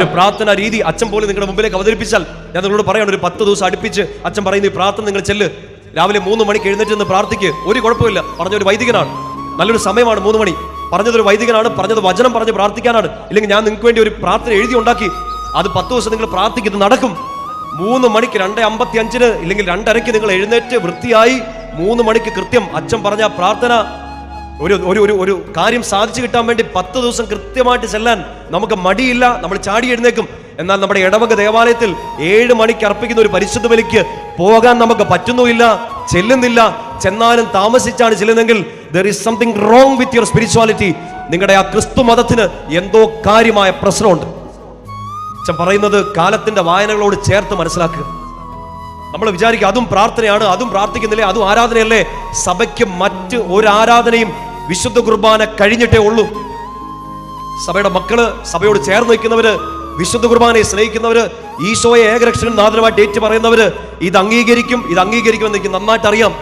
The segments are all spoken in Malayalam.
ഒരു പ്രാർത്ഥന രീതി അച്ഛൻ പോലും നിങ്ങളുടെ മുമ്പിലേക്ക് അവതരിപ്പിച്ചാൽ ഞാൻ നിങ്ങളോട് പറയാണ്, ഒരു 10 ദിവസം അടുപ്പിച്ച് അച്ഛൻ പറയുന്ന ഈ പ്രാർത്ഥന നിങ്ങൾ ചെല്ല്. രാവിലെ 3 മണിക്ക് എഴുന്നേറ്റ് നിന്ന് പ്രാർത്ഥിക്ക്. ഒരു കുഴപ്പമില്ല. പറഞ്ഞൊരു വൈദികനാണ്, നല്ലൊരു സമയമാണ് 3 മണി. പറഞ്ഞതൊരു വൈദികനാണ്, പറഞ്ഞത് വചനം പറഞ്ഞ് പ്രാർത്ഥിക്കാനാണ്. ഇല്ലെങ്കിൽ ഞാൻ നിങ്ങൾക്ക് വേണ്ടി ഒരു പ്രാർത്ഥന എഴുതി ഉണ്ടാക്കി. അത് 10 ദിവസം നിങ്ങൾ പ്രാർത്ഥിക്കുന്നത് നടക്കും. 3 മണിക്ക് 2:55 ഇല്ലെങ്കിൽ 2:30 നിങ്ങൾ എഴുന്നേറ്റ് വൃത്തിയായി 3 മണിക്ക് കൃത്യം അച്ഛൻ പറഞ്ഞ പ്രാർത്ഥന ഒരു കാര്യം സാധിച്ചു കിട്ടാൻ വേണ്ടി 10 ദിവസം കൃത്യമായിട്ട് ചെല്ലാൻ നമുക്ക് മടിയില്ല. നമ്മൾ ചാടി എഴുന്നേക്കും. എന്നാൽ നമ്മുടെ ഇടവക ദേവാലയത്തിൽ 7 മണിക്ക് അർപ്പിക്കുന്ന ഒരു പരിശുദ്ധ ബലിക്ക് പോകാൻ നമുക്ക് പറ്റുന്നുമില്ല, ചെല്ലുന്നില്ല. ചെന്നാലും താമസിച്ചാണ് ചെല്ലുന്നെങ്കിൽ there is something wrong with your spirituality. നിങ്ങളുടെ ആ ക്രിസ്തു മതത്തിന് എന്തോ കാര്യമായ പ്രശ്നമുണ്ട്. അച്ഛൻ പറയുന്നത് കാലത്തിന്റെ വായനകളോട് ചേർത്ത് മനസ്സിലാക്കുക. നമ്മൾ വിചാരിക്കുക അതും പ്രാർത്ഥനയാണ്, അതും പ്രാർത്ഥിക്കുന്നില്ലേ, അതും ആരാധനയല്ലേ. സഭയ്ക്ക് മറ്റ് ഒരു ആരാധനയും വിശുദ്ധ കുർബാന കഴിഞ്ഞിട്ടേ ഉള്ളൂ. സഭയുടെ മക്കള്, സഭയോട് ചേർന്ന് നിൽക്കുന്നവര്, വിശുദ്ധ കുർബാനയെ സ്നേഹിക്കുന്നവര്, ഈശോയെ ഏകരക്ഷകൻ നാഥനുമായിട്ട് ഏറ്റു പറയുന്നവര് ഇത് അംഗീകരിക്കും എന്ന് എനിക്ക് നന്നായിട്ട് അറിയാം.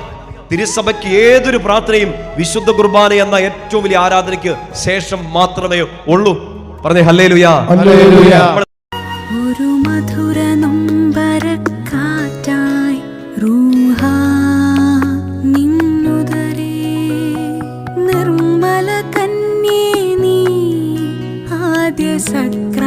തിരുസഭയ്ക്ക് ഏതൊരു പ്രാർത്ഥനയും വിശുദ്ധ കുർബാന എന്ന ഏറ്റവും വലിയ ആരാധനയ്ക്ക് ശേഷം മാത്രമേ ഉള്ളൂ. പറഞ്ഞേ ഹല്ലേലൂയാ. ഒരു മധുര നൊമ്പരക്കാറ്റായി റൂഹാ നിന്നുദരേ നിർമ്മല കന്യേ നീ ആദ്യ സക്ക